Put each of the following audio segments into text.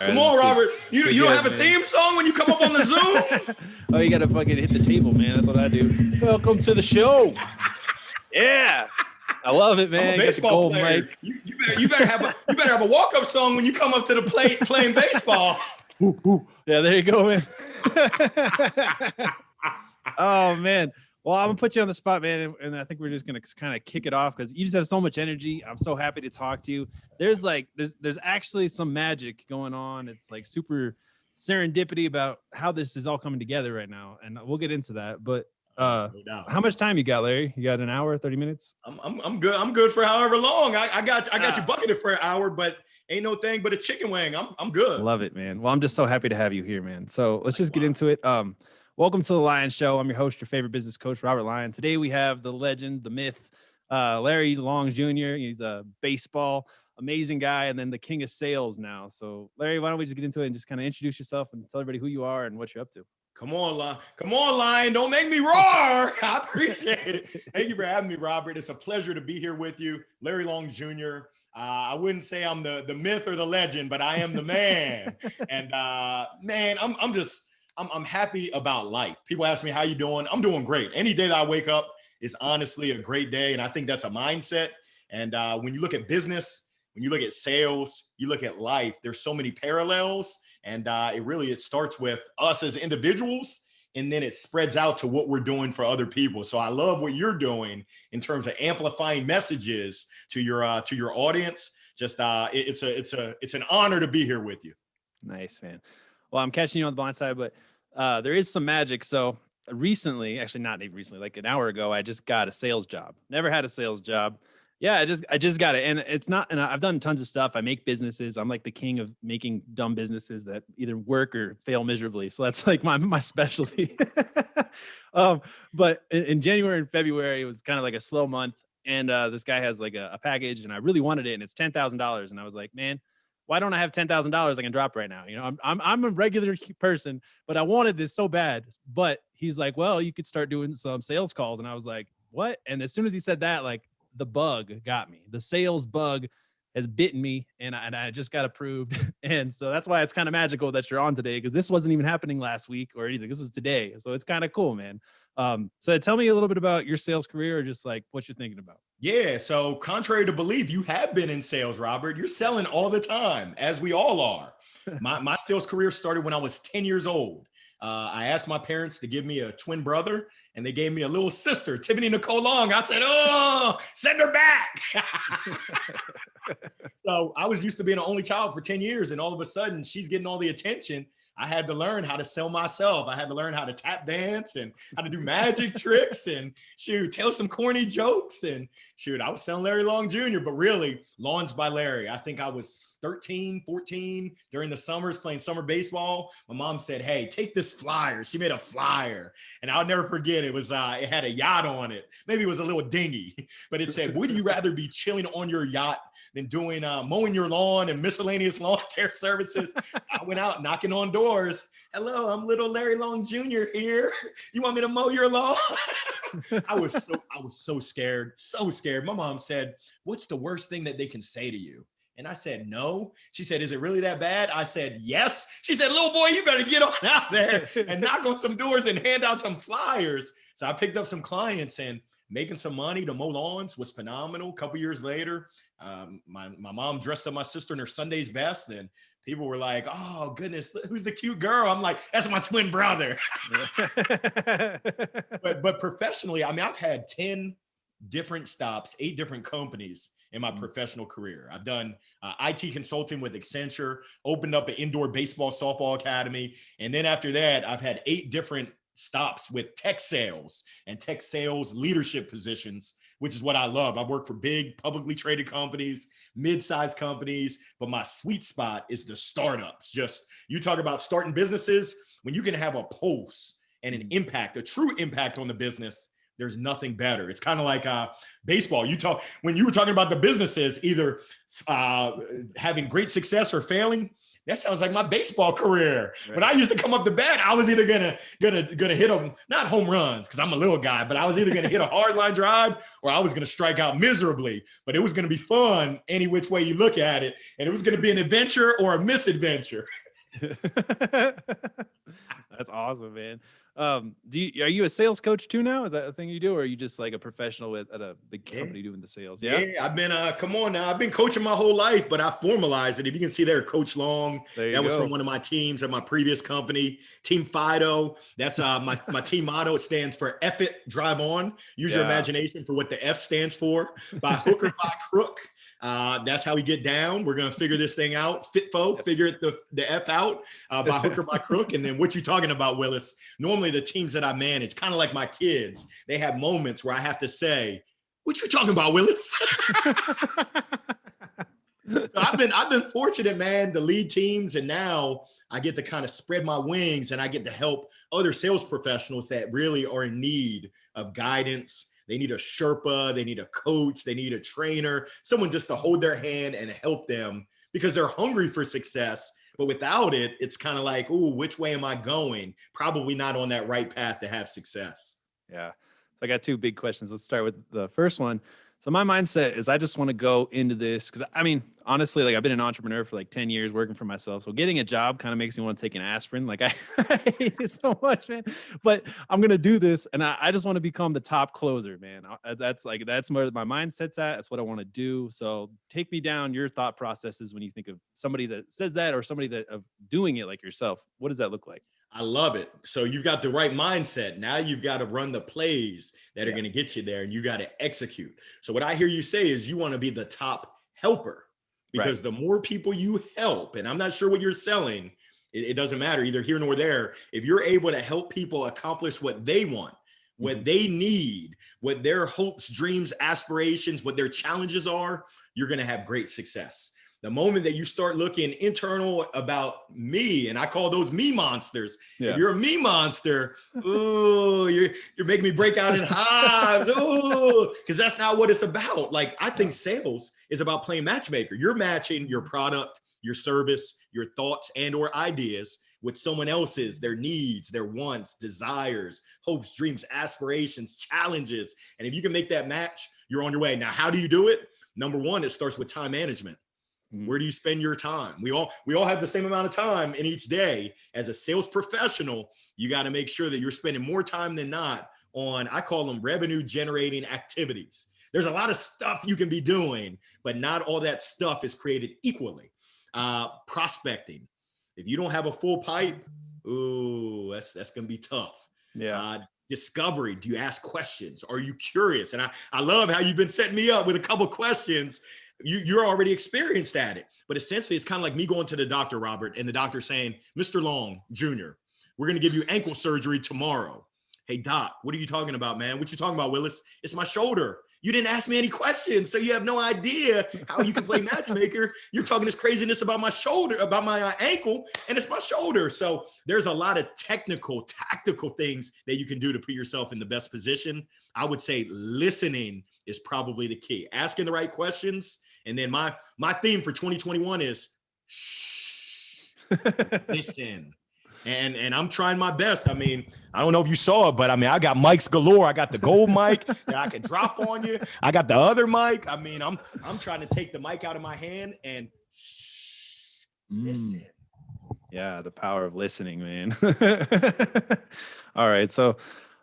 Come on, Robert. You don't have a theme song when you come up on the Zoom? Oh, you got to fucking hit the table, man. That's what I do. Welcome to the show. Yeah. I love it, man. I'm a baseball player. You better have a walk-up song when you come up to the plate playing baseball. Yeah, there you go, man. Oh, man. Well, I'm gonna put you on the spot, man, and I think we're just gonna kind of kick it off because you just have so much energy. I'm so happy to talk to you. There's actually some magic going on. It's like super serendipity about how this is all coming together right now, and we'll get into that. But no doubt. How much time you got, Larry? You got an hour, 30 minutes? I'm good. I'm good for however long. I got you bucketed for an hour, but ain't no thing but a chicken wing. I'm good. Love it, man. Well, I'm just so happy to have you here, man. So let's just get into it. Welcome to the Lyon Show. I'm your host, your favorite business coach, Robert Lyon. Today we have the legend, the myth, Larry Long Jr. He's a baseball amazing guy, and then the king of sales now. So, Larry, why don't we just get into it and just kind of introduce yourself and tell everybody who you are and what you're up to. Come on, Lyon. Don't make me roar. I appreciate it. Thank you for having me, Robert. It's a pleasure to be here with you, Larry Long Jr. I wouldn't say I'm the myth or the legend, but I am the man. And man, I'm happy about life. People ask me, how you doing? I'm doing great. Any day that I wake up is honestly a great day. And I think that's a mindset. And when you look at business, when you look at sales, you look at life, there's so many parallels. And it starts with us as individuals, and then it spreads out to what we're doing for other people. So I love what you're doing in terms of amplifying messages to your audience. Just it's an honor to be here with you. Nice, man. Well, I'm catching you on the blind side, but there is some magic. So recently, actually not even recently, like an hour ago, I just got a sales job. Never had a sales job. Yeah, I just got it. And it's not, and I've done tons of stuff. I make businesses. I'm like the king of making dumb businesses that either work or fail miserably. So that's like my specialty. But in January and February, it was kind of like a slow month. And this guy has like a package and I really wanted it. And it's $10,000. And I was like, man, why don't I have $10,000 I can drop right now? You know, I'm a regular person, but I wanted this so bad. But he's like, well, you could start doing some sales calls. And I was like, what? And as soon as he said that, like, the bug got me. The sales bug has bitten me, and I just got approved. And so that's why it's kind of magical that you're on today, because this wasn't even happening last week or anything. This is today. So it's kind of cool, man. So tell me a little bit about your sales career, or just like what you're thinking about. Yeah. So contrary to belief, you have been in sales, Robert. You're selling all the time, as we all are. My sales career started when I was 10 years old. I asked my parents to give me a twin brother, and they gave me a little sister, Tiffany Nicole Long. I said, oh, send her back. So I was used to being an only child for 10 years, and all of a sudden she's getting all the attention. I had to learn how to sell myself. I had to learn how to tap dance and how to do magic tricks and tell some corny jokes. And I was selling Larry Long Jr., but really Lawns by Larry. I think I was 13, 14 during the summers playing summer baseball. My mom said, hey, take this flyer. She made a flyer, and I'll never forget. It was, it had a yacht on it. Maybe it was a little dinghy, but it said, would you rather be chilling on your yacht than doing mowing your lawn and miscellaneous lawn care services? I went out knocking on doors. Hello, I'm little Larry Long Jr. here. You want me to mow your lawn? I was so scared, so scared. My mom said, what's the worst thing that they can say to you? And I said, no. She said, is it really that bad? I said, yes. She said, little boy, you better get on out there and knock on some doors and hand out some flyers. So I picked up some clients, and making some money to mow lawns was phenomenal. A couple years later, my mom dressed up my sister in her Sunday's best, and people were like, oh, goodness, who's the cute girl? I'm like, that's my twin brother. But professionally, I mean, I've had 10 different stops, 8 different companies in my professional career. I've done IT consulting with Accenture, opened up an indoor baseball softball academy. And then after that, I've had 8 different stops with tech sales and tech sales leadership positions, which is what I love. I've worked for big publicly traded companies, mid-sized companies, but my sweet spot is the startups. Just, you talk about starting businesses, when you can have a pulse and an impact, a true impact on the business, there's nothing better. It's kind of like baseball. When you were talking about the businesses, either having great success or failing, that sounds like my baseball career. Right. When I used to come up the bat, I was either gonna hit them, not home runs, because I'm a little guy, but I was either gonna hit a hard line drive or I was gonna strike out miserably. But it was gonna be fun any which way you look at it, and it was gonna be an adventure or a misadventure. That's awesome, man. Are you a sales coach too now? Is that a thing you do, or are you just like a professional at a big company doing the sales? Yeah, I've been come on now. I've been coaching my whole life, but I formalized it. If you can see there, Coach Long. That was from one of my teams at my previous company, Team Fido. That's my team motto. It stands for F it, drive on. Use your imagination for what the F stands for. By hook or by crook. That's how we get down. We're gonna figure this thing out. Figure the F out by hook or by crook. And then what you talking about, Willis? Normally the teams that I manage, kind of like my kids, they have moments where I have to say, "What you talking about, Willis?" So I've been fortunate, man, to lead teams, and now I get to kind of spread my wings and I get to help other sales professionals that really are in need of guidance. They need a Sherpa, they need a coach, they need a trainer, someone just to hold their hand and help them because they're hungry for success. But without it, it's kind of like, ooh, which way am I going? Probably not on that right path to have success. Yeah. So I got two big questions. Let's start with the first one. So my mindset is I just want to go into this because I mean, honestly, like I've been an entrepreneur for like 10 years working for myself. So getting a job kind of makes me want to take an aspirin. Like I hate it so much, man, but I'm going to do this. And I just want to become the top closer, man. That's where my mindset's at. That's what I want to do. So take me down your thought processes when you think of somebody that says that or somebody that of doing it like yourself. What does that look like? I love it. So you've got the right mindset. Now you've got to run the plays that are going to get you there and you got to execute. So what I hear you say is you want to be the top helper because the more people you help, and I'm not sure what you're selling, it doesn't matter either here nor there. If you're able to help people accomplish what they want, what they need, what their hopes, dreams, aspirations, what their challenges are, you're going to have great success. The moment that you start looking internal about me, and I call those me monsters. If you're a me monster, ooh, you're making me break out in hives. Ooh, because that's not what it's about. Like I think sales is about playing matchmaker. You're matching your product, your service, your thoughts and or ideas with someone else's, their needs, their wants, desires, hopes, dreams, aspirations, challenges. And if you can make that match, you're on your way. Now, how do you do it? Number one, it starts with time management. Where do you spend your time? We all have the same amount of time in each day. As a sales professional, you got to make sure that you're spending more time than not on, I call them revenue generating activities. There's a lot of stuff you can be doing, but not all that stuff is created equally. Prospecting. If you don't have a full pipe, ooh, that's going to be tough. Discovery. Do you ask questions? Are you curious? And I love how you've been setting me up with a couple questions. You're already experienced at it. But essentially, it's kind of like me going to the doctor, Robert, and the doctor saying, Mr. Long, Jr., we're going to give you ankle surgery tomorrow. Hey, doc, what are you talking about, man? What you talking about, Willis? It's my shoulder. You didn't ask me any questions, so you have no idea how you can play matchmaker. You're talking this craziness about my shoulder, about my ankle, and it's my shoulder. So there's a lot of technical, tactical things that you can do to put yourself in the best position. I would say listening is probably the key. Asking the right questions. And then my theme for 2021 is listen. And I'm trying my best. I mean, I don't know if you saw it, but I mean, I got mics galore. I got the gold mic that I can drop on you. I got the other mic. I mean, I'm trying to take the mic out of my hand and listen. Yeah, the power of listening, man. All right. So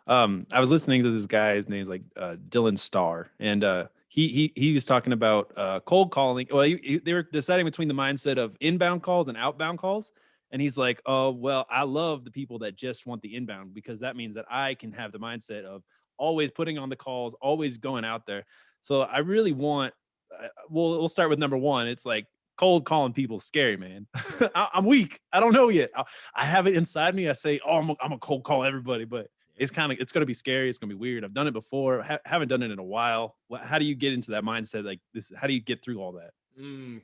I was listening to this guy. His name's like Dylan Starr. And he was talking about cold calling. Well, they were deciding between the mindset of inbound calls and outbound calls. And he's like, oh, well, I love the people that just want the inbound because that means that I can have the mindset of always putting on the calls, always going out there. So I really want, we'll start with number one. It's like cold calling people scary, man. I'm weak. I don't know yet. I have it inside me. I say, oh, I'm a cold call everybody, but it's going to be scary. It's going to be weird. I've done it before. Haven't done it in a while. How do you get into that mindset like this? How do you get through all that?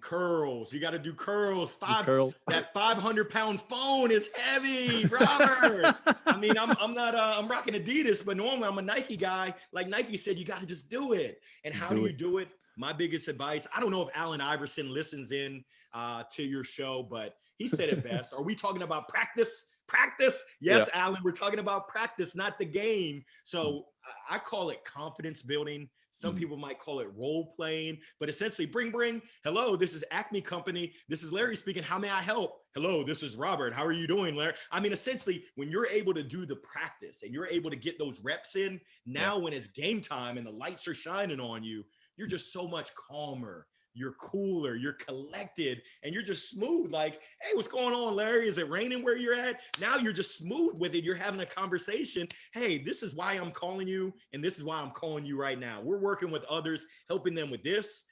Curls. You got to do curls. Curl. That 500-pound phone is heavy, Robert. I mean, I'm rocking Adidas, but normally I'm a Nike guy. Like Nike said, you got to just do it. And how do you do it? My biggest advice, I don't know if Allen Iverson listens in to your show, but He said it best. Are we talking about practice? Practice? Yes, yeah. Alan, we're talking about practice, not the game. So I call it confidence building. Some people might call it role playing, but essentially bring, hello, this is Acme Company. This is Larry speaking. How may I help? Hello, this is Robert. How are you doing, Larry? I mean, essentially, when you're able to do the practice and you're able to get those reps in, now when it's game time and the lights are shining on you, you're just so much calmer. You're cooler, you're collected, and you're just smooth. Like, hey, what's going on, Larry? Is it raining where you're at? Now you're just smooth with it. You're having a conversation. Hey, this is why I'm calling you, and this is why I'm calling you right now. We're working with others, helping them with this,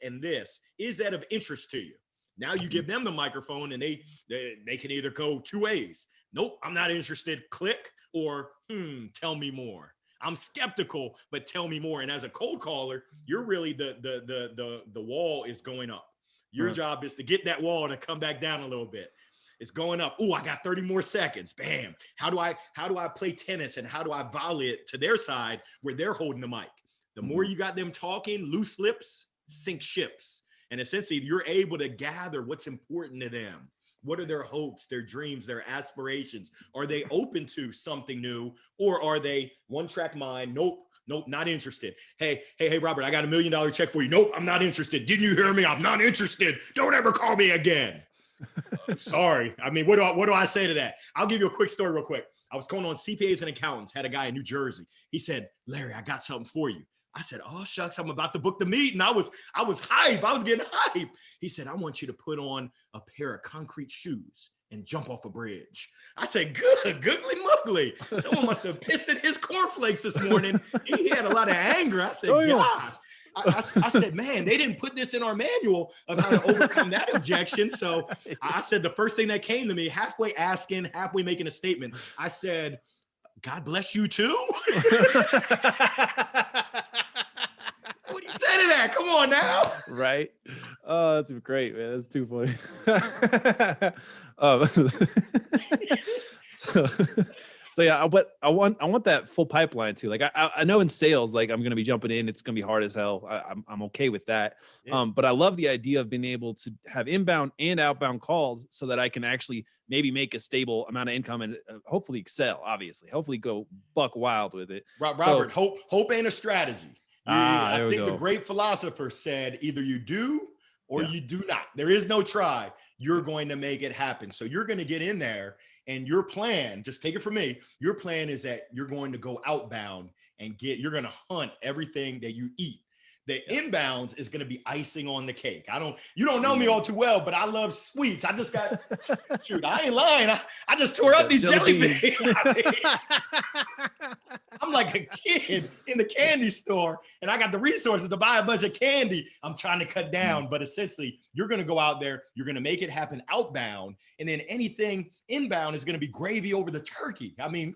and this. Is that of interest to you? Now you give them the microphone, and they can either go two ways. Nope, I'm not interested. Click, or tell me more. I'm skeptical, but tell me more. And as a cold caller, you're really the wall is going up. Your job is to get that wall to come back down a little bit. It's going up. Oh, I got 30 more seconds. Bam. How do I play tennis, and how do I volley it to their side where they're holding the mic? The more you got them talking, loose lips sink ships. And essentially, you're able to gather what's important to them. What are their hopes, their dreams, their aspirations? Are they open to something new, or are they one track mind? Nope, not interested. Hey, Robert, I got $1 million check for you. Nope, I'm not interested. Didn't you hear me? I'm not interested. Don't ever call me again. Sorry. I mean, what do I say to that? I'll give you a quick story real quick. I was calling on CPAs and accountants, had a guy in New Jersey. He said, Larry, I got something for you. I said, oh, shucks, I'm about to book the meeting. I was hype. I was getting hype. He said, I want you to put on a pair of concrete shoes and jump off a bridge. I said, good, googly muggly. Someone must have pissed in his cornflakes this morning. He had a lot of anger. I said, gosh. I said, man, they didn't put this in our manual of how to overcome that objection. So I said, the first thing that came to me, halfway asking, halfway making a statement, I said, God bless you too. What do you say to that? Come on now. Right. Oh, that's great, man. That's too funny. So yeah, but I want that full pipeline too. Like I know in sales, like I'm going to be jumping in, it's going to be hard as hell. I'm okay with that. Yeah. But I love the idea of being able to have inbound and outbound calls so that I can actually maybe make a stable amount of income and hopefully excel, obviously, hopefully go buck wild with it. Robert, hope ain't a strategy. I think the great philosopher said either you do or you do not. There is no try. You're going to make it happen. So you're going to get in there, and your plan, just take it from me, your plan is that you're going to go outbound and you're going to hunt everything that you eat. The inbounds is going to be icing on the cake. You don't know me all too well, but I love sweets. I just got, shoot, I ain't lying. I just tore up these jelly beans. I'm like a kid in the candy store, and I got the resources to buy a bunch of candy. I'm trying to cut down, but essentially you're going to go out there, you're going to make it happen outbound, and then anything inbound is going to be gravy over the turkey. I mean,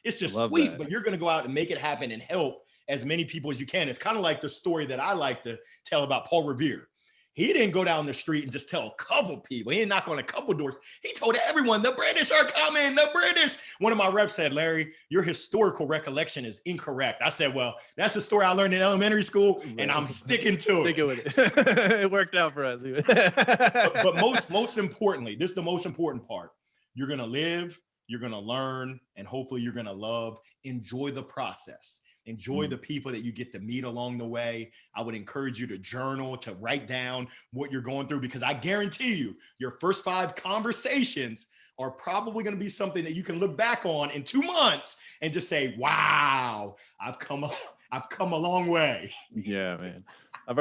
it's just sweet, but you're going to go out and make it happen and help as many people as you can. It's kind of like the story that I like to tell about Paul Revere. He didn't go down the street and just tell a couple people. He didn't knock on a couple doors. He told everyone, the British are coming, the British. One of my reps said, Larry, your historical recollection is incorrect. I said, well, that's the story I learned in elementary school, and I'm sticking to it. Sticking with it. It worked out for us. but most importantly, this is the most important part. You're going to live, you're going to learn, and hopefully you're going to love. Enjoy the process. Enjoy the people that you get to meet along the way. I would encourage you to journal, to write down what you're going through, because I guarantee you, your first 5 conversations are probably going to be something that you can look back on in 2 months and just say, wow, I've come a long way. Yeah, man. I've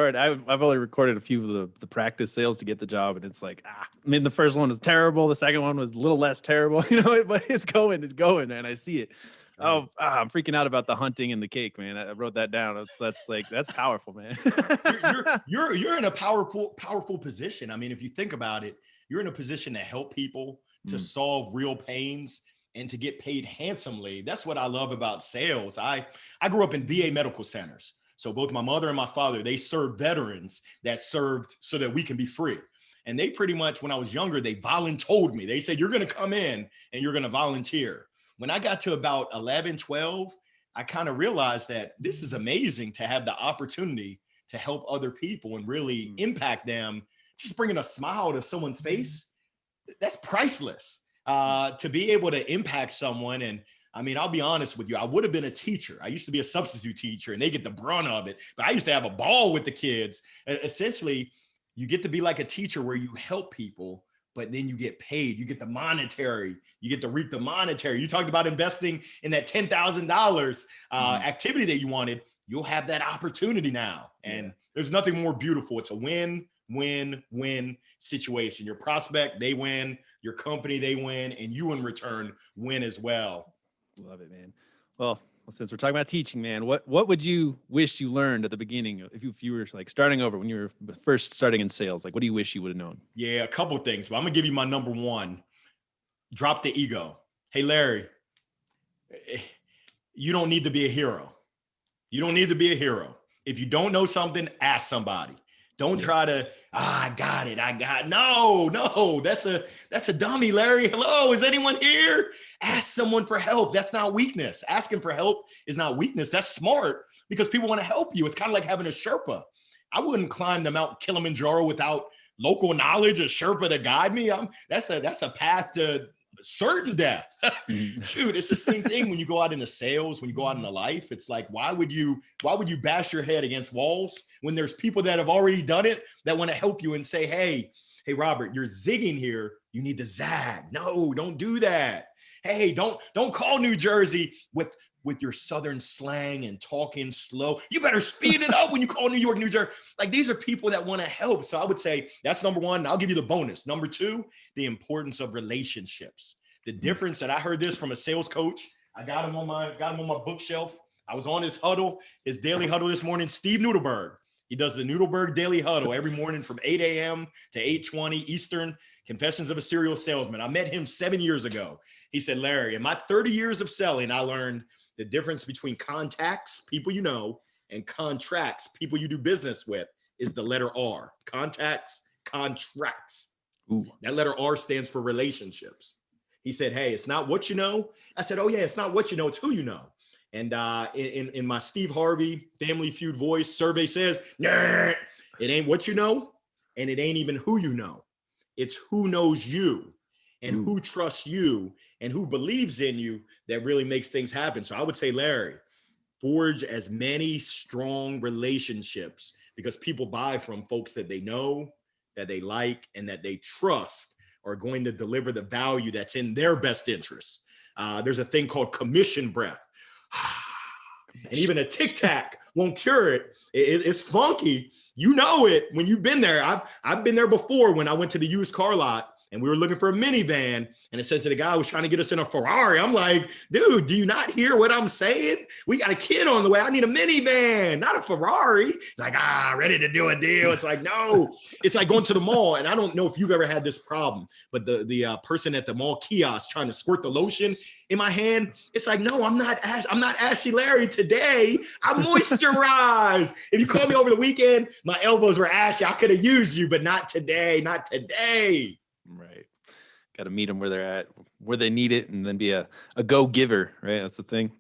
only recorded a few of the practice sales to get the job, and it's like, I mean, the first one was terrible. The second one was a little less terrible, but it's going, man. I see it. Oh, I'm freaking out about the hunting and the cake, man. I wrote that down. That's powerful, man. you're in a powerful position. I mean, if you think about it, you're in a position to help people, to solve real pains, and to get paid handsomely. That's what I love about sales. I grew up in VA medical centers. So both my mother and my father, they served veterans that served so that we can be free. And they pretty much, when I was younger, they voluntold me. They said, you're going to come in and you're going to volunteer. When I got to about 11, 12, I kind of realized that this is amazing to have the opportunity to help other people and really impact them just bringing a smile to someone's face, that's priceless. To be able to impact someone. And I mean, I'll be honest with you, I would have been a teacher. I used to be a substitute teacher and they get the brunt of it, but I used to have a ball with the kids. Essentially, you get to be like a teacher where you help people, but then you get paid. You get the monetary, you get to reap the monetary. You talked about investing in that $10,000 activity that you wanted. You'll have that opportunity now. And there's nothing more beautiful. It's a win, win, win situation. Your prospect, they win, your company, they win, and you in return win as well. Love it, man. Well, since we're talking about teaching, man, what would you wish you learned at the beginning if you were like starting over when you were first starting in sales? Like, what do you wish you would have known? Yeah, a couple of things, but I'm gonna give you my number one. Drop the ego. Hey, Larry, you don't need to be a hero. You don't need to be a hero. If you don't know something, ask somebody. Don't try to, I got it. No, that's a dummy, Larry. Hello, is anyone here? Ask someone for help. That's not weakness. Asking for help is not weakness. That's smart because people want to help you. It's kind of like having a Sherpa. I wouldn't climb the Mount Kilimanjaro without local knowledge, a Sherpa to guide me. That's a path to certain death. Shoot, it's the same thing when you go out into sales, when you go out into life. It's like, why would you bash your head against walls when there's people that have already done it that want to help you and say, hey, Robert, you're zigging here. You need to zag. No, don't do that. Hey, don't call New Jersey with your Southern slang and talking slow. You better speed it up when you call New York, New Jersey. Like, these are people that want to help. So I would say that's number one. I'll give you the bonus. Number two, the importance of relationships. The difference that I heard this from a sales coach. I got him on my bookshelf. I was on his daily huddle this morning. Steve Noodleberg. He does the Noodleberg Daily Huddle every morning from 8 a.m. to 8:20 Eastern. Confessions of a Serial Salesman. I met him 7 years ago. He said, Larry, in my 30 years of selling, I learned the difference between contacts, people you know, and contracts, people you do business with, is the letter R. Contacts, contracts. Ooh. That letter R stands for relationships. He said, hey, it's not what you know. I said, oh yeah, it's not what you know, it's who you know. And in my Steve Harvey Family Feud voice, survey says, nah, it ain't what you know, and it ain't even who you know. It's who knows you and who trusts you and who believes in you that really makes things happen. So I would say, Larry, forge as many strong relationships because people buy from folks that they know, that they like, and that they trust are going to deliver the value that's in their best interests. There's a thing called commission breath. And even a Tic Tac won't cure it. It's funky. You know it when you've been there. I've been there before when I went to the used car lot and we were looking for a minivan and it says to the guy who was trying to get us in a Ferrari. I'm like, dude, do you not hear what I'm saying? We got a kid on the way. I need a minivan, not a Ferrari. Like, ready to do a deal. It's like, no, it's like going to the mall. And I don't know if you've ever had this problem, but the person at the mall kiosk trying to squirt the lotion in my hand, it's like, no, I'm not Ashy Larry today. I'm moisturized. If you called me over the weekend, my elbows were ashy. I could have used you, but not today, not today. Right. Got to meet them where they're at, where they need it, and then be a go-giver, right? That's the thing.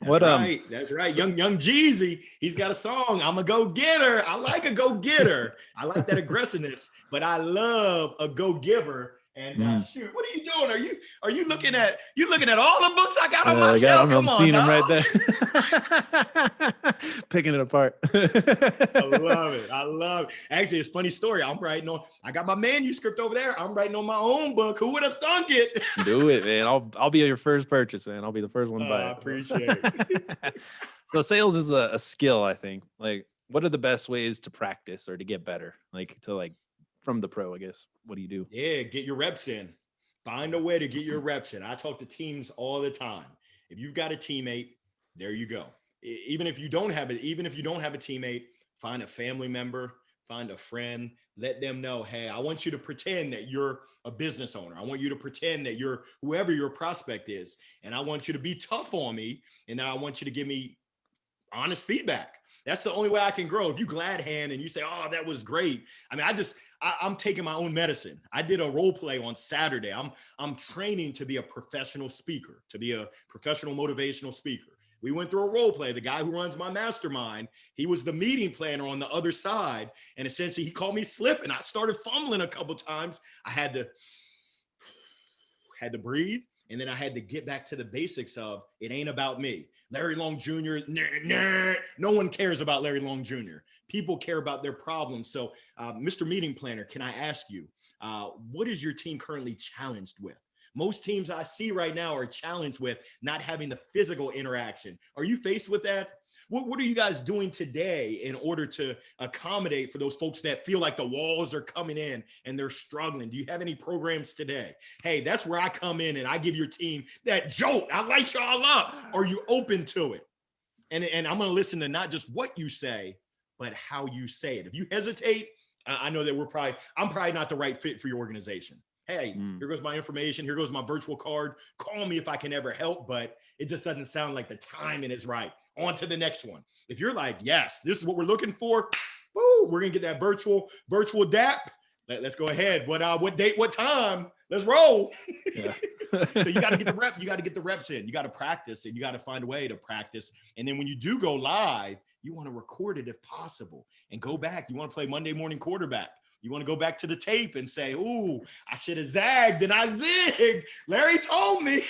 That's right. That's right. Young Jeezy, he's got a song, I'm a go-getter. I like a go-getter. I like that aggressiveness, but I love a go-giver. And shoot, what are you doing? Are you looking at all the books I got on my shelf? I'm seeing them right there. Picking it apart. I love it. Actually, it's a funny story. I got my manuscript over there. I'm writing on my own book. Who would have thunk it? Do it, man. I'll be your first purchase, man. I'll be the first one to buy it. I appreciate it. So sales is a skill, I think. Like, what are the best ways to practice or to get better? From the pro, I guess. What do you do? Yeah, get your reps in. Find a way to get your reps in. I talk to teams all the time. If you've got a teammate, there you go. Even if you don't have a teammate, find a family member, find a friend, let them know, hey, I want you to pretend that you're a business owner. I want you to pretend that you're whoever your prospect is. And I want you to be tough on me. And then I want you to give me honest feedback. That's the only way I can grow. If you glad hand and you say, oh, that was great. I mean, I'm taking my own medicine. I did a role play on Saturday. I'm training to be a professional speaker, to be a professional motivational speaker. We went through a role play. The guy who runs my mastermind, he was the meeting planner on the other side. And essentially he called me slipping. I started fumbling a couple times. I had to breathe. And then I had to get back to the basics of it ain't about me. Larry Long Jr., no one cares about Larry Long Jr. People care about their problems. So Mr. Meeting Planner, can I ask you, what is your team currently challenged with? Most teams I see right now are challenged with not having the physical interaction. Are you faced with that? What are you guys doing today in order to accommodate for those folks that feel like the walls are coming in and they're struggling? Do you have any programs today? Hey, that's where I come in and I give your team that jolt. I light y'all up. Are you open to it? And I'm going to listen to not just what you say, but how you say it. If you hesitate, I know that I'm probably not the right fit for your organization. Hey, here goes my information. Here goes my virtual card. Call me if I can ever help, but it just doesn't sound like the timing is right. On to the next one. If you're like, yes, this is what we're looking for. Woo, we're going to get that virtual DAP. Let's go ahead. What date, what time? Let's roll. Yeah. So you got to get the rep. You got to get the reps in. You got to practice and you got to find a way to practice. And then when you do go live, you want to record it if possible and go back. You want to play Monday morning quarterback. You want to go back to the tape and say, ooh, I should have zagged and I zigged. Larry told me.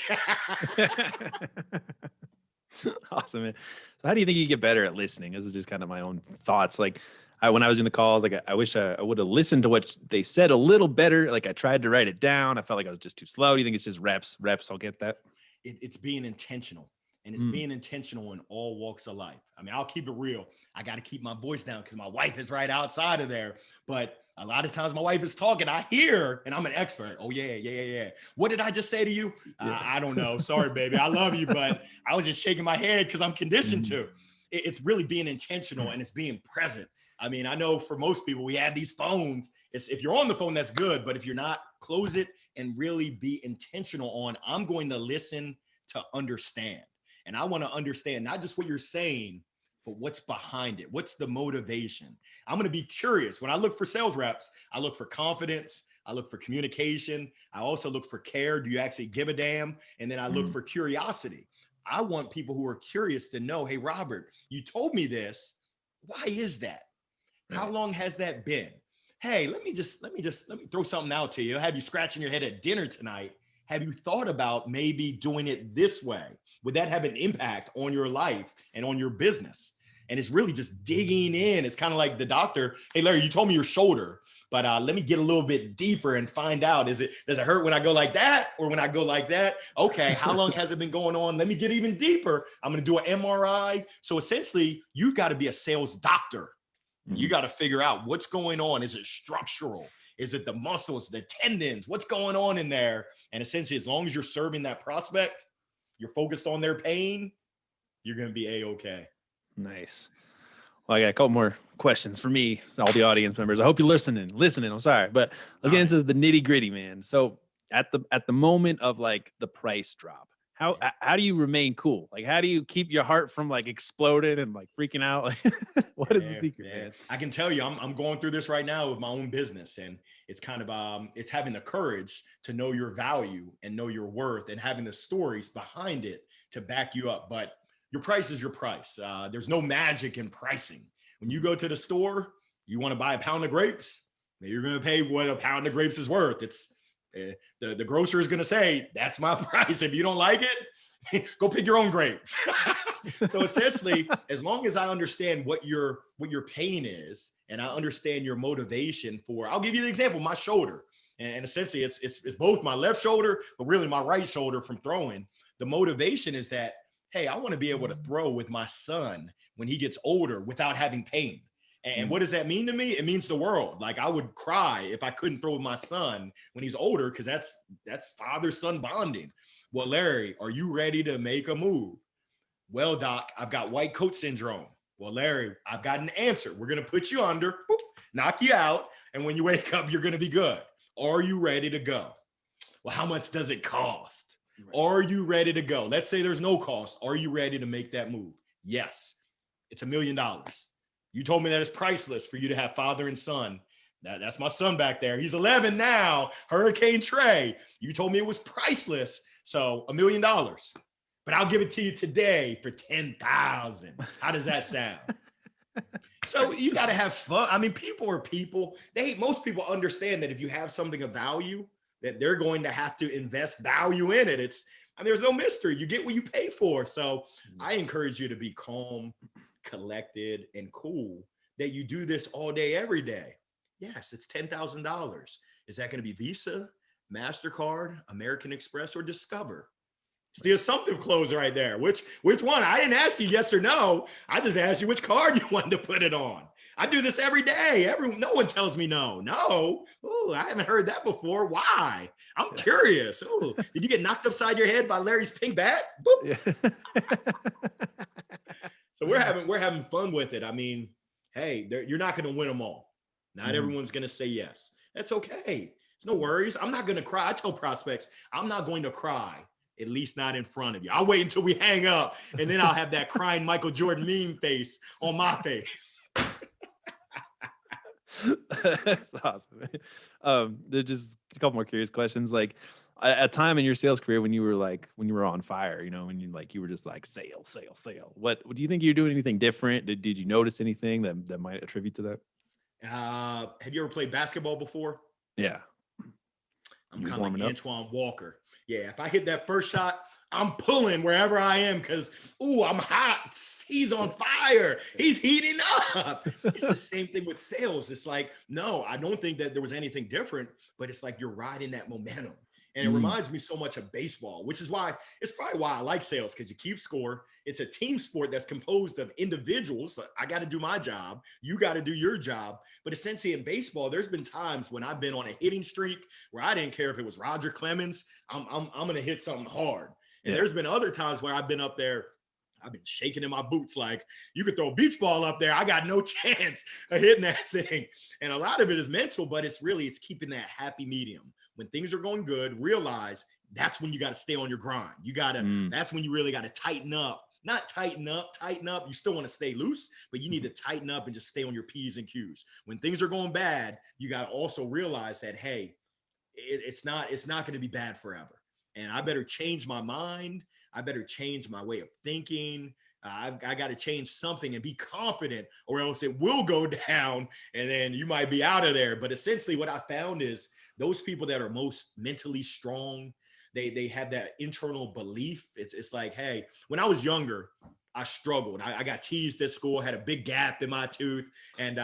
Awesome, man. So how do you think you get better at listening? This is just kind of my own thoughts. Like when I was in the calls, like I wish I would have listened to what they said a little better. Like I tried to write it down. I felt like I was just too slow. Do you think it's just reps? I'll get that. It's being intentional. And it's being intentional in all walks of life. I mean, I'll keep it real. I got to keep my voice down because my wife is right outside of there. But a lot of times my wife is talking, I hear, and I'm an expert. Oh, yeah. What did I just say to you? I don't know. Sorry, baby. I love you. But I was just shaking my head because I'm conditioned to. It's really being intentional and it's being present. I mean, I know for most people, we have these phones. If you're on the phone, that's good. But if you're not, close it and really be intentional on, I'm going to listen to understand. And I want to understand not just what you're saying, but what's behind it. What's the motivation? I'm going to be curious. When I look for sales reps, I look for confidence. I look for communication. I also look for care. Do you actually give a damn? And then I look for curiosity. I want people who are curious to know, hey, Robert, you told me this. Why is that? How long has that been? Hey, let me throw something out to you. Have you scratching your head at dinner tonight? Have you thought about maybe doing it this way? Would that have an impact on your life and on your business? And it's really just digging in. It's kind of like the doctor. Hey, Larry, you told me your shoulder, but let me get a little bit deeper and find out. Does it hurt when I go like that or when I go like that? Okay, how long has it been going on? Let me get even deeper. I'm going to do an MRI. So essentially, you've got to be a sales doctor. You got to figure out what's going on. Is it structural? Is it the muscles, the tendons? What's going on in there? And essentially, as long as you're serving that prospect, you're focused on their pain, you're going to be A-okay. Nice. Well, I got a couple more questions for me, all the audience members. I hope you're listening. I'm sorry, but let's get into the nitty gritty, man. So at the moment of like the price drop, how do you remain cool? Like, how do you keep your heart from like exploding and like freaking out? What is the secret, man? I can tell you, I'm going through this right now with my own business, and it's kind of it's having the courage to know your value and know your worth, and having the stories behind it to back you up. But your price is your price. There's no magic in pricing. When you go to the store, you want to buy a pound of grapes, you're going to pay what a pound of grapes is worth. It's the grocer is going to say, that's my price. If you don't like it, go pick your own grapes. So essentially, as long as I understand what your pain is, and I understand your motivation for, I'll give you the example, my shoulder. And essentially it's both my left shoulder, but really my right shoulder from throwing. The motivation is that, hey, I want to be able to throw with my son when he gets older without having pain. And what does that mean to me? It means the world. Like, I would cry if I couldn't throw with my son when he's older, because that's father-son bonding. Well, Larry, are you ready to make a move? Well, Doc, I've got white coat syndrome. Well, Larry, I've got an answer. We're going to put you under, boop, knock you out. And when you wake up, you're going to be good. Are you ready to go? Well, how much does it cost? Are you ready to go? Let's say there's no cost. Are you ready to make that move? Yes. It's $1 million. You told me that it's priceless for you to have father and son. That's my son back there. He's 11 now. Hurricane Trey. You told me it was priceless. So $1 million. but I'll give it to you today for 10,000. How does that sound? So you got to have fun. I mean, people are people. Most people understand that if you have something of value, that they're going to have to invest value in it. There's no mystery. You get what you pay for. So I encourage you to be calm, collected, and cool, that you do this all day, every day. Yes, it's $10,000. Is that going to be Visa, MasterCard, American Express, or Discover? It's the assumptive closer right there. Which one? I didn't ask you yes or no. I just asked you which card you wanted to put it on. I do this every day. No one tells me no. No. Oh, I haven't heard that before. Why? I'm curious. Oh, did you get knocked upside your head by Larry's pink bat? Yeah. So we're having fun with it. I mean, hey, you're not going to win them all. Not everyone's going to say yes. That's okay. There's no worries. I'm not going to cry. I tell prospects, I'm not going to cry. At least not in front of you. I'll wait until we hang up, and then I'll have that crying Michael Jordan meme face on my face. That's awesome. There's just a couple more curious questions. Like a time in your sales career when you were on fire, when you were just like sale. What do you think you're doing anything different? Did you notice anything that might attribute to that? Have you ever played basketball before? Yeah. I'm kind of like Antoine Walker. Yeah, if I hit that first shot, I'm pulling wherever I am because, I'm hot. He's on fire. He's heating up. It's the same thing with sales. It's like, no, I don't think that there was anything different, but it's like you're riding that momentum. And it reminds me so much of baseball, which is probably why I like sales, because you keep score. It's a team sport that's composed of individuals. So I got to do my job. You got to do your job. But essentially in baseball, there's been times when I've been on a hitting streak where I didn't care if it was Roger Clemens. I'm going to hit something hard. And there's been other times where I've been up there, I've been shaking in my boots like, you could throw a beach ball up there. I got no chance of hitting that thing. And a lot of it is mental, but it's keeping that happy medium. When things are going good, realize that's when you got to stay on your grind. That's when you really got to tighten up. Not tighten up. You still want to stay loose, but you need to tighten up and just stay on your P's and Q's. When things are going bad, you got to also realize that, hey, it's not going to be bad forever. And I better change my mind. I better change my way of thinking. I got to change something and be confident, or else it will go down and then you might be out of there. But essentially what I found is those people that are most mentally strong, they have that internal belief. It's like, hey, when I was younger, I struggled. I got teased at school, had a big gap in my tooth and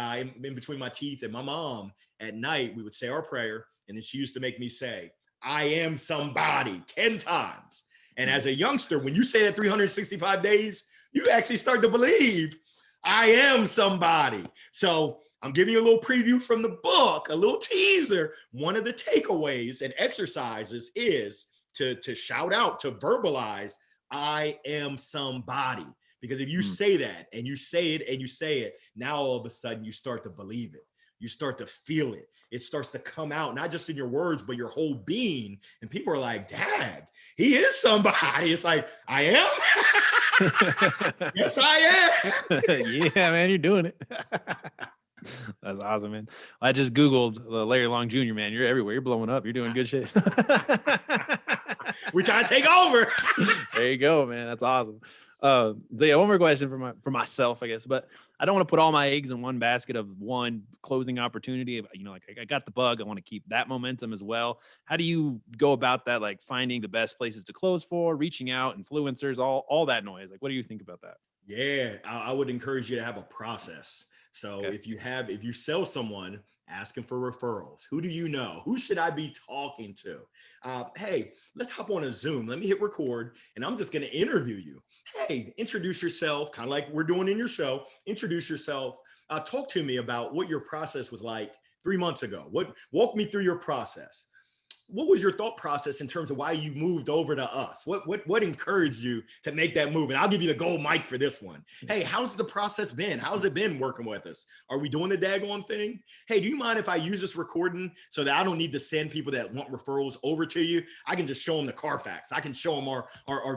in between my teeth. And my mom at night, we would say our prayer. And then she used to make me say, I am somebody 10 times. And as a youngster, when you say that 365 days, you actually start to believe I am somebody. So I'm giving you a little preview from the book, a little teaser. One of the takeaways and exercises is to shout out, to verbalize, I am somebody. Because if you say that and you say it and you say it, now all of a sudden you start to believe it. You start to feel it. It starts to come out, not just in your words, but your whole being. And people are like, Dad, he is somebody. It's like, I am. Yes, I am. Yeah, man, you're doing it. That's awesome, man. I just Googled Larry Long Jr., man. You're everywhere. You're blowing up. You're doing good shit. We trying to take over. There you go, man. That's awesome. So yeah, one more question for myself, I guess, but I don't want to put all my eggs in one basket of one closing opportunity. Like I got the bug. I want to keep that momentum as well. How do you go about that? Like finding the best places to close for, reaching out, influencers, all that noise. Like, what do you think about that? Yeah, I would encourage you to have a process. So if you sell someone, asking for referrals. Who do you know? Who should I be talking to? Hey, let's hop on a Zoom. Let me hit record and I'm just going to interview you. Hey, introduce yourself, kind of like we're doing in your show. Introduce yourself. Talk to me about what your process was like 3 months ago. Walk me through your process. What was your thought process in terms of why you moved over to us? What encouraged you to make that move? And I'll give you the gold mic for this one. Hey, how's the process been? How's it been working with us? Are we doing the daggone thing? Hey, do you mind if I use this recording so that I don't need to send people that want referrals over to you? I can just show them the Carfax. I can show them our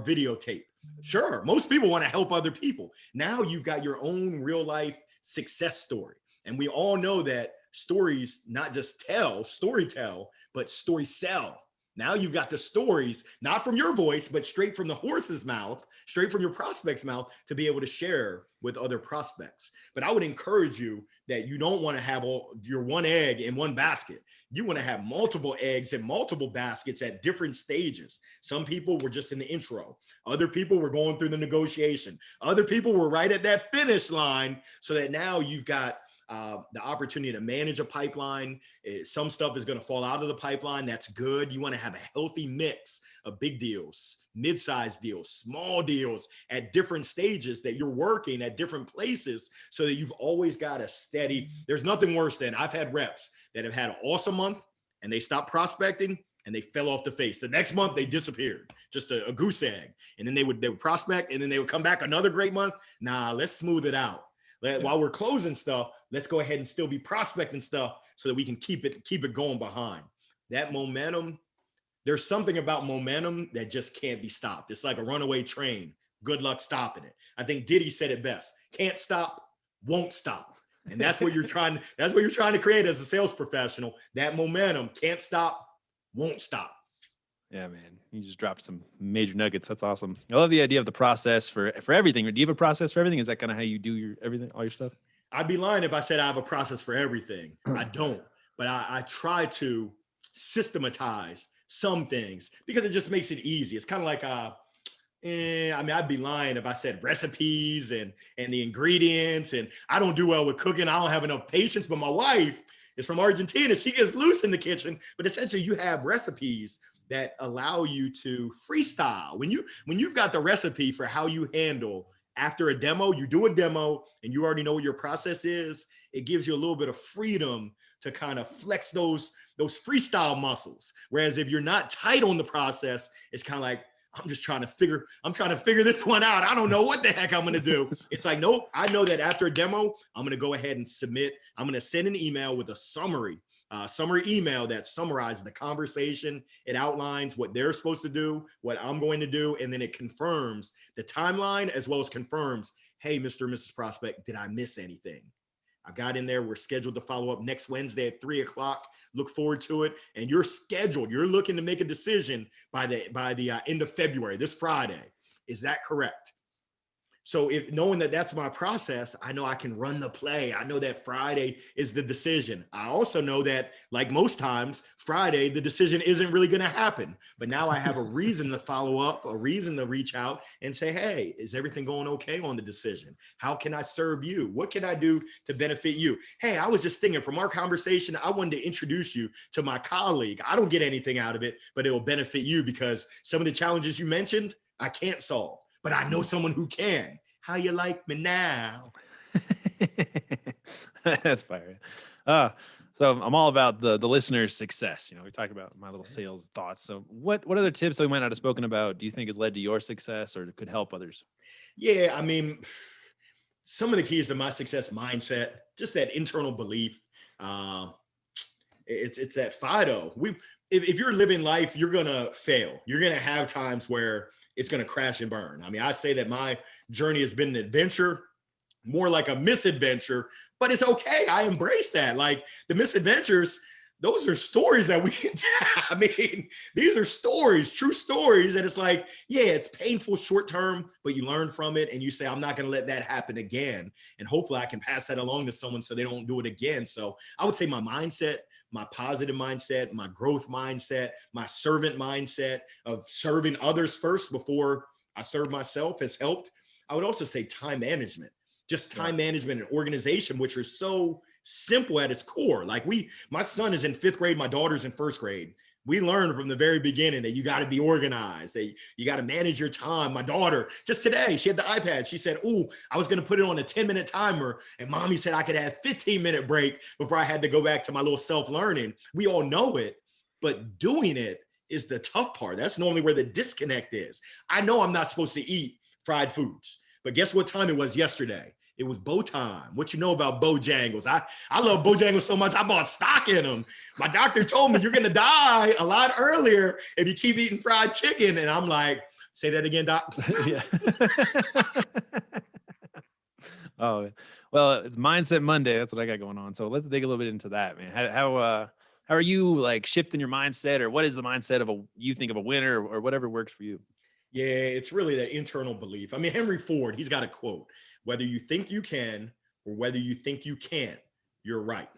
videotape. Sure. Most people want to help other people. Now you've got your own real life success story. And we all know that stories not just story tell, but story sell. Now you've got the stories, not from your voice, but straight from the horse's mouth, straight from your prospect's mouth to be able to share with other prospects. But I would encourage you that you don't want to have all your one egg in one basket. You want to have multiple eggs in multiple baskets at different stages. Some people were just in the intro. Other people were going through the negotiation. Other people were right at that finish line, so that now you've got the opportunity to manage a pipeline. Some stuff is going to fall out of the pipeline. That's good. You want to have a healthy mix of big deals, mid-sized deals, small deals at different stages that you're working at different places, so that you've always got a steady. There's nothing worse than I've had reps that have had an awesome month and they stopped prospecting and they fell off the face. The next month they disappeared, just a goose egg. And then they would prospect and then they would come back another great month. Nah, let's smooth it out. While we're closing stuff, let's go ahead and still be prospecting stuff so that we can keep it going behind. That momentum, there's something about momentum that just can't be stopped. It's like a runaway train. Good luck stopping it. I think Diddy said it best. Can't stop, won't stop. And that's what you're trying to create as a sales professional. That momentum, can't stop, won't stop. Yeah, man, you just dropped some major nuggets. That's awesome. I love the idea of the process for everything. Do you have a process for everything? Is that kind of how you do your everything, all your stuff? I'd be lying if I said I have a process for everything. I don't, but I try to systematize some things because it just makes it easy. It's kind of like, I'd be lying if I said recipes and the ingredients, and I don't do well with cooking. I don't have enough patience, but my wife is from Argentina. She gets loose in the kitchen, but essentially you have recipes that allow you to freestyle. When you've got the recipe for how you handle after a demo, you do a demo and you already know what your process is, it gives you a little bit of freedom to kind of flex those freestyle muscles. Whereas if you're not tight on the process, it's kind of like, I'm trying to figure this one out. I don't know what the heck I'm going to do. It's like, nope, I know that after a demo, I'm going to go ahead and submit. I'm going to send an email with a summary email that summarizes the conversation. It outlines what they're supposed to do, what I'm going to do, and then it confirms the timeline as well as confirms, hey, Mr. and Mrs. Prospect, did I miss anything? I got in there. We're scheduled to follow up next Wednesday at 3:00. Look forward to it. And you're scheduled. You're looking to make a decision by the end of February, this Friday. Is that correct? So if knowing that that's my process, I know I can run the play. I know that Friday is the decision. I also know that, like most times, Friday, the decision isn't really going to happen. But now I have a reason to follow up, a reason to reach out and say, hey, is everything going okay on the decision? How can I serve you? What can I do to benefit you? Hey, I was just thinking from our conversation, I wanted to introduce you to my colleague. I don't get anything out of it, but it will benefit you because some of the challenges you mentioned, I can't solve, but I know someone who can. How you like me now? That's fire. So I'm all about the listener's success. We talked about my little sales thoughts. So what other tips that we might not have spoken about do you think has led to your success or could help others? Yeah, I mean, some of the keys to my success mindset, just that internal belief. It's that Fido. If you're living life, you're gonna fail. You're gonna have times where it's going to crash and burn. I mean, I say that my journey has been an adventure, more like a misadventure, but it's okay. I embrace that. Like the misadventures, those are stories that we can tell. I mean, these are stories, true stories. And it's like, yeah, it's painful short term, but you learn from it and you say, I'm not going to let that happen again. And hopefully I can pass that along to someone so they don't do it again. So I would say my mindset, my positive mindset, my growth mindset, my servant mindset of serving others first before I serve myself has helped. I would also say time management, just time management and organization, which are so simple at its core. Like my son is in 5th grade, my daughter's in 1st grade. We learned from the very beginning that you got to be organized, that you got to manage your time. My daughter, just today, she had the iPad. She said, I was going to put it on a 10-minute timer. And mommy said I could have a 15-minute break before I had to go back to my little self-learning. We all know it, but doing it is the tough part. That's normally where the disconnect is. I know I'm not supposed to eat fried foods, but guess what time it was yesterday? It was bow time. What you know about Bojangles? I love Bojangles so much, I bought stock in them. My doctor told me you're going to die a lot earlier if you keep eating fried chicken. And I'm like, say that again, doc. Yeah. Oh, well, it's Mindset Monday. That's what I got going on. So let's dig a little bit into that, man. How how are you like shifting your mindset, or what is the mindset of you think of a winner, or whatever works for you? Yeah, it's really that internal belief. I mean, Henry Ford, he's got a quote: whether you think you can or whether you think you can't, you're right.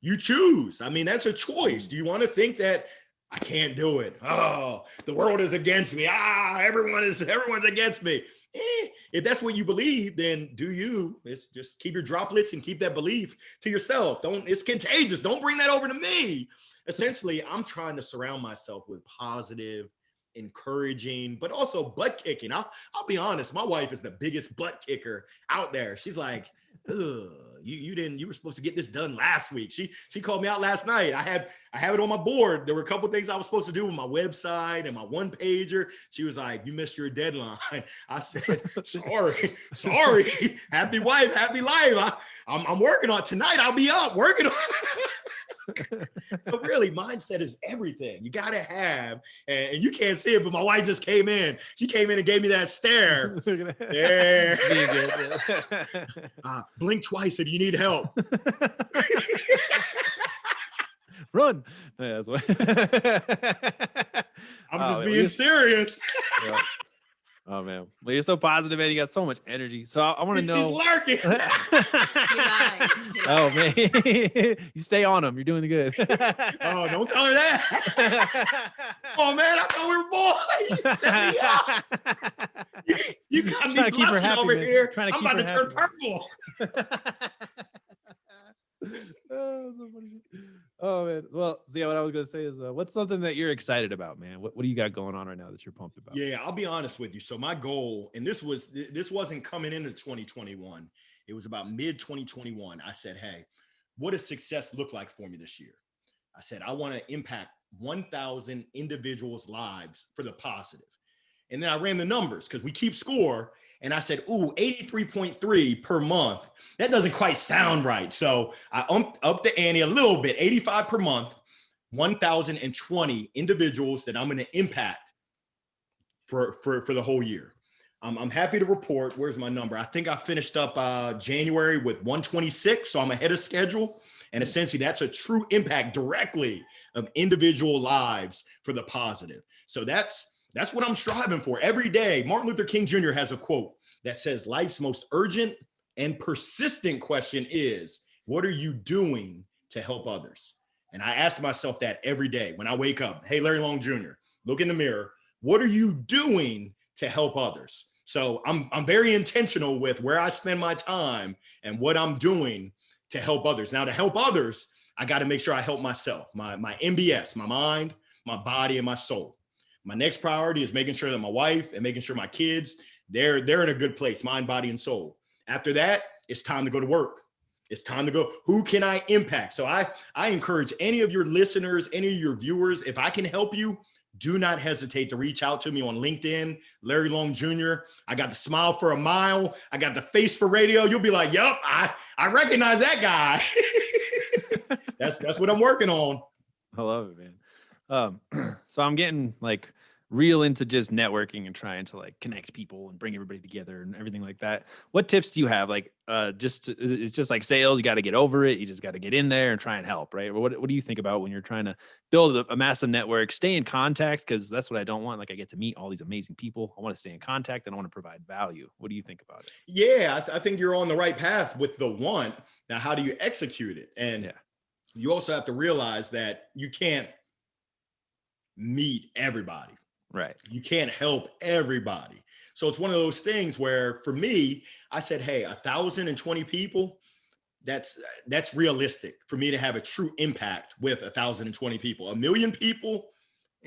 You choose. I mean, that's a choice. Do you want to think that I can't do it? Oh, the world is against me. Everyone's against me. If that's what you believe, then do you. It's just keep your droplets and keep that belief to yourself. It's contagious. Don't bring that over to me. Essentially, I'm trying to surround myself with positive, encouraging, but also butt kicking. I'll be honest, my wife is the biggest butt kicker out there. She's like, ugh, you were supposed to get this done last week. She called me out last night. I have it on my board. There were a couple things I was supposed to do with my website and my one pager. She was like, you missed your deadline. I said, sorry. Happy wife, happy life. I'm working on it tonight. I'll be up working on it. So really, mindset is everything. You got to have, and you can't see it, but my wife just came in. She came in and gave me that stare. Yeah. Blink twice if you need help. Run. Yeah, that's what. I'm just being serious. Yeah. Oh man, well, you're so positive, man. You got so much energy. So I want to know. She's lurking. Oh man, you stay on them. You're doing good. Oh, don't tell her that. Oh man, I thought we were boys. You set me up. You got me blushing happy, over man. Here. I'm about to turn purple. Oh, so funny. Oh man. Well, see, what I was gonna say is, what's something that you're excited about, man? What do you got going on right now that you're pumped about? Yeah, I'll be honest with you. So my goal, and this wasn't coming into 2021. It was about mid 2021. I said, hey, what does success look like for me this year? I said, I want to impact 1,000 individuals' lives for the positive. And then I ran the numbers because we keep score. And I said, 83.3 per month. That doesn't quite sound right. So I upped the ante a little bit, 85 per month, 1,020 individuals that I'm going to impact for the whole year. I'm happy to report, where's my number? I think I finished up January with 126. So I'm ahead of schedule. And essentially that's a true impact directly of individual lives for the positive. So that's what I'm striving for every day. Martin Luther King Jr. has a quote that says, life's most urgent and persistent question is, what are you doing to help others? And I ask myself that every day when I wake up. Hey, Larry Long Jr., look in the mirror. What are you doing to help others? So I'm very intentional with where I spend my time and what I'm doing to help others. Now, to help others, I got to make sure I help myself, my MBS, my mind, my body, and my soul. My next priority is making sure that my wife and making sure my kids, they're in a good place, mind, body, and soul. After that, it's time to go to work. It's time to go. Who can I impact? So I encourage any of your listeners, any of your viewers, if I can help you, do not hesitate to reach out to me on LinkedIn, Larry Long Jr. I got the smile for a mile. I got the face for radio. You'll be like, yep, I recognize that guy. That's what I'm working on. I love it, man. So I'm getting like real into just networking and trying to like connect people and bring everybody together and everything like that. What tips do you have? Like, it's just like sales. You got to get over it. You just got to get in there and try and help, right? What do you think about when you're trying to build a massive network, stay in contact? Cause that's what I don't want. Like I get to meet all these amazing people. I want to stay in contact and I want to provide value. What do you think about it? Yeah, I think you're on the right path with the want. Now, how do you execute it? And you also have to realize that you can't meet everybody. Right. You can't help everybody. So it's one of those things where for me, I said, hey, 1,020 people, that's realistic for me to have a true impact with 1,020 people. 1 million people,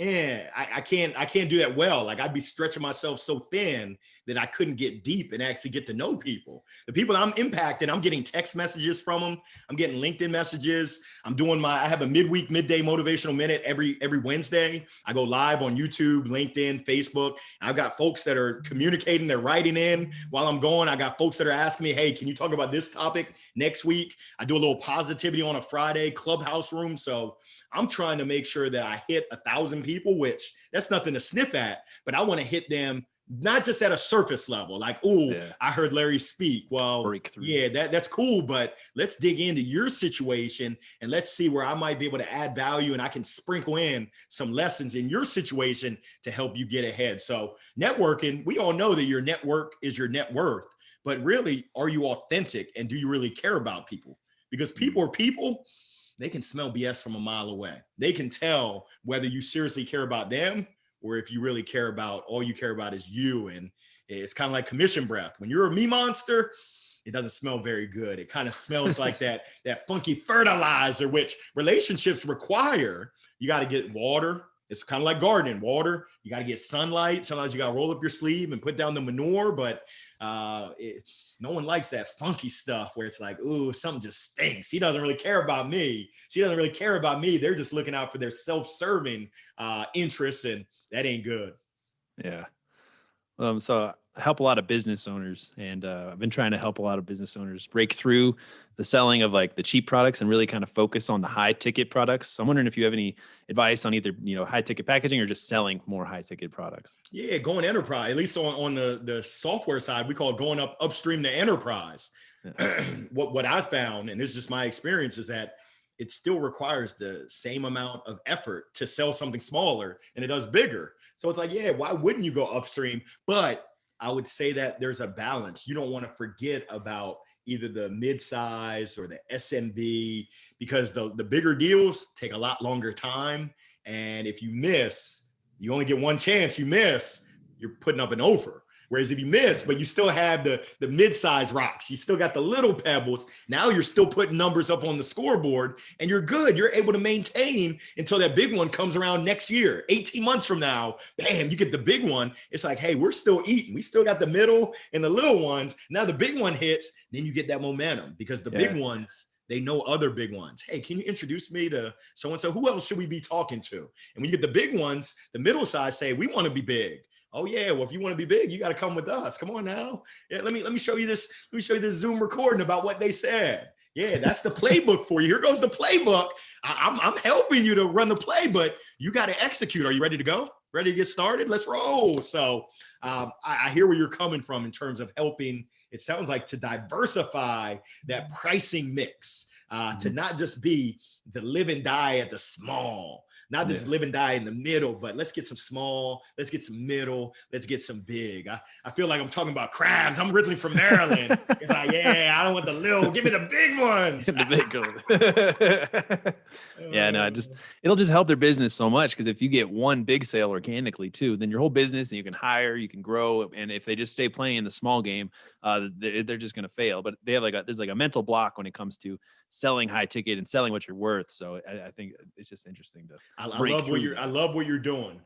I can't do that well. Like I'd be stretching myself so thin that I couldn't get deep and actually get to know people. The people that I'm impacting, I'm getting text messages from them. I'm getting LinkedIn messages. I have a Midweek Midday Motivational Minute every Wednesday. I go live on YouTube, LinkedIn, Facebook. I've got folks that are communicating, they're writing in while I'm going. I got folks that are asking me, hey, can you talk about this topic next week? I do a little positivity on a Friday clubhouse room. So I'm trying to make sure that I hit 1,000 people, which that's nothing to sniff at, but I want to hit them not just at a surface level, like, oh, I heard Larry speak. Well, breakthrough. Yeah, that's cool, but let's dig into your situation and let's see where I might be able to add value, and I can sprinkle in some lessons in your situation to help you get ahead. So networking, we all know that your network is your net worth, but really, are you authentic and do you really care about people? Because people are people. They can smell BS from a mile away. They can tell whether you seriously care about them or if you really care about, all you care about is you. And it's kind of like commission breath. When you're a me monster, it doesn't smell very good. It kind of smells like that funky fertilizer, which relationships require. You got to get water. It's kind of like gardening, water. You got to get sunlight. Sometimes you got to roll up your sleeve and put down the manure, but no one likes that funky stuff where it's like, ooh, something just stinks. He doesn't really care about me. She doesn't really care about me. They're just looking out for their self-serving interests, and that ain't good. Yeah. So I help a lot of business owners, and I've been trying to help a lot of business owners break through the selling of like the cheap products and really kind of focus on the high ticket products. So I'm wondering if you have any advice on either, high ticket packaging or just selling more high ticket products. Yeah, going enterprise, at least on the software side, we call it going upstream to enterprise. Yeah. What I found, and this is just my experience, is that it still requires the same amount of effort to sell something smaller than it does bigger. So it's like, yeah, why wouldn't you go upstream? But I would say that there's a balance. You don't want to forget about either the mid-size or the SMB, because the bigger deals take a lot longer time. And if you miss, you only get one chance. You miss, you're putting up an offer. Whereas if you miss, but you still have the mid-size rocks, you still got the little pebbles, now you're still putting numbers up on the scoreboard and you're good. You're able to maintain until that big one comes around next year. 18 months from now, bam, you get the big one. It's like, hey, we're still eating. We still got the middle and the little ones. Now the big one hits, then you get that momentum, because the big ones, they know other big ones. Hey, can you introduce me to so-and-so? Who else should we be talking to? And when you get the big ones, the middle size say, we want to be big. Oh yeah, well, if you want to be big, you got to come with us. Come on now. Yeah, let me show you this. Let me show you this Zoom recording about what they said. Yeah, that's the playbook for you. Here goes the playbook. I'm helping you to run the play, but you got to execute. Are you ready to go? Ready to get started? Let's roll. So I hear where you're coming from in terms of helping. It sounds like to diversify that pricing mix, to not just be to live and die at the small. Not just live and die in the middle, but let's get some small, let's get some middle, let's get some big. I feel like I'm talking about crabs. I'm originally from Maryland. It's like, yeah, I don't want the little, give me the big ones. The big one. Yeah, no, it'll just help their business so much, because if you get one big sale organically too, then your whole business, and you can hire, you can grow. And if they just stay playing the small game, they're just going to fail. But they have there's like a mental block when it comes to selling high ticket and selling what you're worth. So I think it's just interesting to I love what you're doing,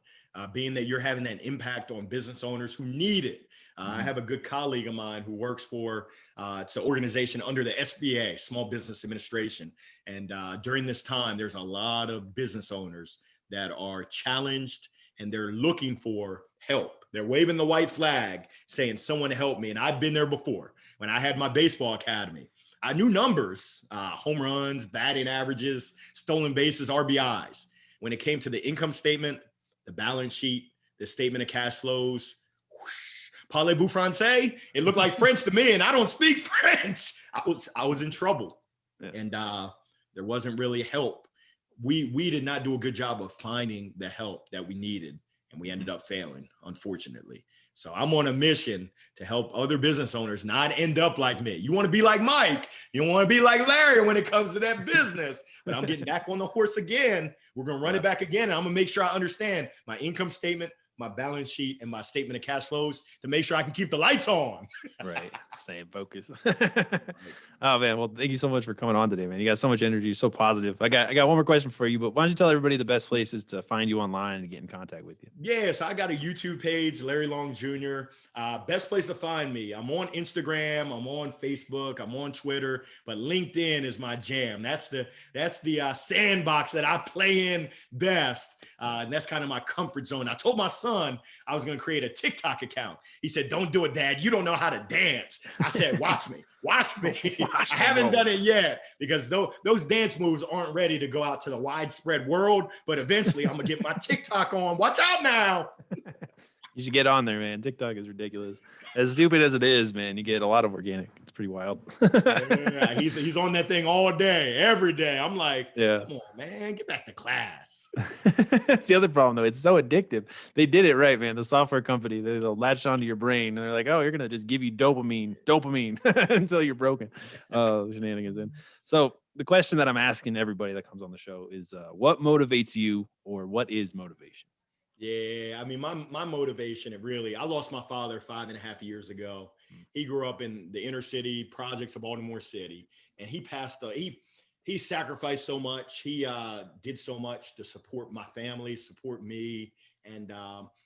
being that you're having that impact on business owners who need it. I have a good colleague of mine who works for it's an organization under the SBA, Small Business Administration. And during this time, there's a lot of business owners that are challenged and they're looking for help. They're waving the white flag saying, someone help me. And I've been there before. When I had my baseball academy, I knew numbers, home runs, batting averages, stolen bases, RBIs. When it came to the income statement, the balance sheet, the statement of cash flows, parlez-vous français? It looked like French to me, and I don't speak French. I was in trouble, and there wasn't really help. We did not do a good job of finding the help that we needed, and we ended up failing, unfortunately. So I'm on a mission to help other business owners not end up like me. You want to be like Mike. You don't want to be like Larry when it comes to that business. But I'm getting back on the horse again. We're going to run it back again. And I'm going to make sure I understand my income statement, my balance sheet, and my statement of cash flows to make sure I can keep the lights on. Right. Staying focused. Oh man. Well, thank you so much for coming on today, man. You got so much energy. You're so positive. I got one more question for you, but why don't you tell everybody the best places to find you online and get in contact with you? Yeah. So I got a YouTube page, Larry Long Jr. Best place to find me. I'm on Instagram. I'm on Facebook. I'm on Twitter, but LinkedIn is my jam. That's the sandbox that I play in best. And that's kind of my comfort zone. I told my son I was going to create a TikTok account. He said, don't do it, Dad. You don't know how to dance. I said, watch me. I haven't done it yet because those dance moves aren't ready to go out to the widespread world. But eventually I'm going to get my TikTok on. Watch out now. You should get on there, man. TikTok is ridiculous. As stupid as it is, man, you get a lot of organic. It's pretty wild. Yeah, he's on that thing all day, every day. I'm like, Yeah. come on, man, get back to class. That's the other problem, though. It's so addictive. They did it right, man. The software company, they'll latch onto your brain and they're like, oh, you're going to just give you dopamine until you're broken. Shenanigans in. So the question that I'm asking everybody that comes on the show is what motivates you, or what is motivation? Yeah, I mean, my motivation, I lost my father 5.5 years ago. He grew up in the inner city projects of Baltimore City, and he sacrificed so much. He did so much to support my family, support me, and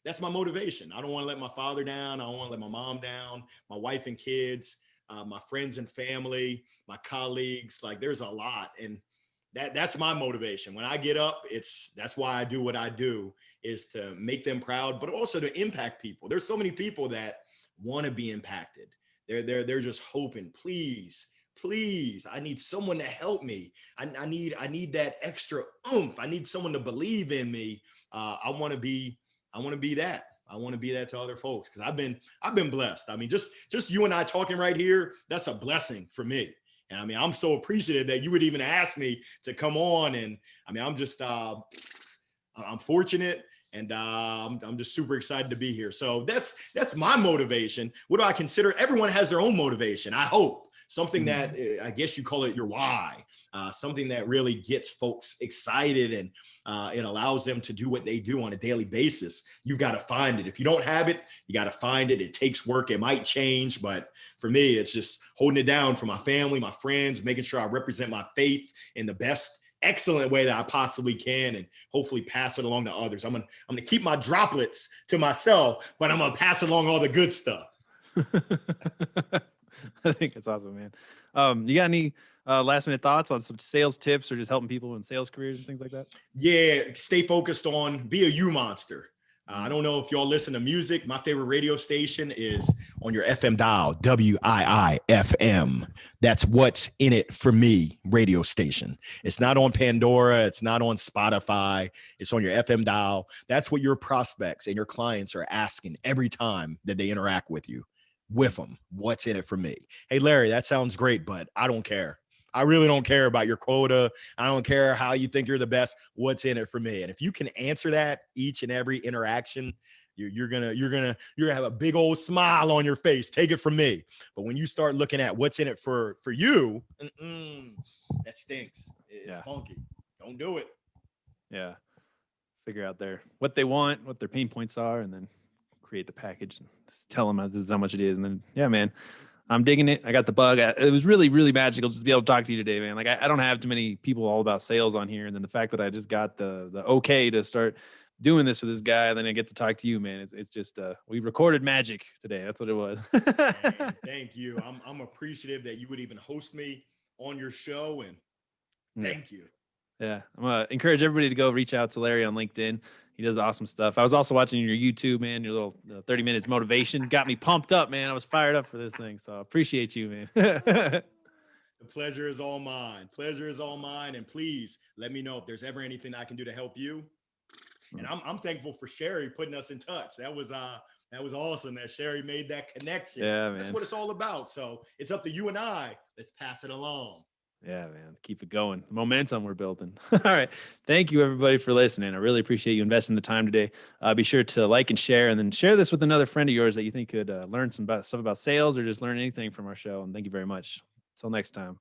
that's my motivation. I don't want to let my father down. I don't want to let my mom down, my wife and kids, my friends and family, my colleagues. Like, there's a lot, and that's my motivation. When I get up, that's why I do what I do, is to make them proud, but also to impact people. There's so many people that want to be impacted. They're just hoping, please, I need someone to help me. I need that extra oomph. I need someone to believe in me. I want to be that. I want to be that to other folks, because I've been blessed. I mean, just you and I talking right here, that's a blessing for me. And I mean, I'm so appreciative that you would even ask me to come on. And I mean, I'm fortunate, and I'm just super excited to be here. So that's my motivation. What do I consider? Everyone has their own motivation, I hope. Something that, I guess you call it your why, something that really gets folks excited, and it allows them to do what they do on a daily basis. You've got to find it. If you don't have it, you got to find it. It takes work. It might change, but for me, it's just holding it down for my family, my friends, making sure I represent my faith in the best, excellent way that I possibly can, and hopefully pass it along to others. I'm gonna keep my droplets to myself, but I'm gonna pass along all the good stuff. I think that's awesome, man. You got any last minute thoughts on some sales tips, or just helping people in sales careers and things like that? Yeah, stay focused on, be a you monster. I don't know if y'all listen to music. My favorite radio station is on your FM dial, WIIFM. That's What's In It For Me radio station. It's not on Pandora. It's not on Spotify. It's on your FM dial. That's what your prospects and your clients are asking every time that they interact with you. With them, what's in it for me? Hey, Larry, that sounds great, but I don't care. I really don't care about your quota. I don't care how you think you're the best. What's in it for me? And if you can answer that each and every interaction, you're gonna have a big old smile on your face. Take it from me. But when you start looking at what's in it for you, that stinks. It's funky. Don't do it. Yeah. Figure out what they want, what their pain points are, and then create the package and just tell them this is how much it is. And then, yeah, man, I'm digging it. I got the bug. It was really, really magical just to be able to talk to you today, man. Like, I don't have too many people all about sales on here. And then the fact that I just got the okay to start doing this with this guy, and then I get to talk to you, man. It's just, we recorded magic today. That's what it was. Man, thank you. I'm appreciative that you would even host me on your show, and thank you. Yeah. I'm going to encourage everybody to go reach out to Larry on LinkedIn. He does awesome stuff. I was also watching your YouTube, man, your little 30 minutes motivation. Got me pumped up, man. I was fired up for this thing. So I appreciate you, man. The pleasure is all mine. Pleasure is all mine. And please let me know if there's ever anything I can do to help you. And I'm thankful for Sherry putting us in touch. That was awesome that Sherry made that connection. Yeah, man. That's what it's all about. So it's up to you and I. Let's pass it along. Yeah, man. Keep it going. The momentum we're building. All right. Thank you, everybody, for listening. I really appreciate you investing the time today. Be sure to like and share, and then share this with another friend of yours that you think could learn some stuff about sales, or just learn anything from our show. And thank you very much. Until next time.